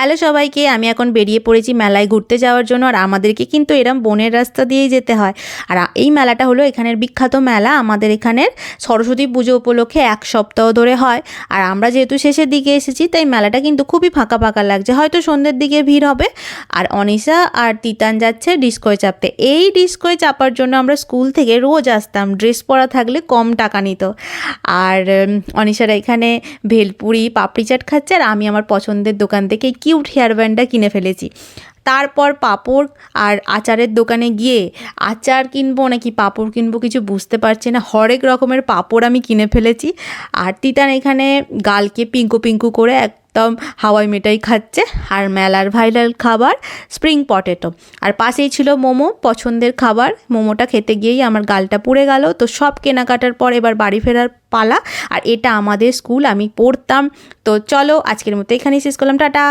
Hello সবাইকে, আমি এখন বেরিয়ে পড়েছি মেলায় ঘুরতে যাওয়ার জন্য। আর আমাদেরকে কিন্তু এরম বনের রাস্তা দিয়েই যেতে হয়। আর এই মেলাটা হলো এখানের বিখ্যাত মেলা। আমাদের এখানের সরস্বতী পুজো উপলক্ষে 1 সপ্তাহ ধরে হয়। আর আমরা যেহেতু শেষের দিকে এসেছি, তাই মেলাটা কিন্তু খুবই ফাঁকা ফাঁকা লাগছে। হয়তো সন্ধ্যের দিকে ভিড় হবে। আর অনিশা আর তিতান যাচ্ছে ডিস্কোয় চাপতে। এই ডিস্কোয় চাপার জন্য আমরা স্কুল থেকে রোজ আসতাম, ড্রেস পরা থাকলে কম টাকা নিত। আর অনিশারা এখানে ভেলপুরি পাপড়ি চাট খাচ্ছে, আর আমি আমার পছন্দের দোকান থেকে কিউট হেয়ার ব্যান্ডটা কিনে ফেলেছি। তারপর পাঁপড় আর আচারের দোকানে গিয়ে আচার কিনবো নাকি পাঁপড় কিনবো কিছু বুঝতে পারছি না। হরেক রকমের পাঁপড় আমি কিনে ফেলেছি। আর তিতান এখানে গালকে পিঙ্কু পিঙ্কু করে একদম হাওয়াই মিঠাই খাচ্ছে। আর মেলার ভাইরাল খাবার স্প্রিং পটেটো, আর পাশেই ছিল মোমো, পছন্দের খাবার। মোমোটা খেতে গিয়েই আমার গালটা পুড়ে গেল। তো সব কেনাকাটার পর এবার বাড়ি ফেরার পালা। আর এটা আমাদের স্কুল, আমি পড়তাম। তো চলো আজকের মতো এখানেই শেষ করলাম, টাটা।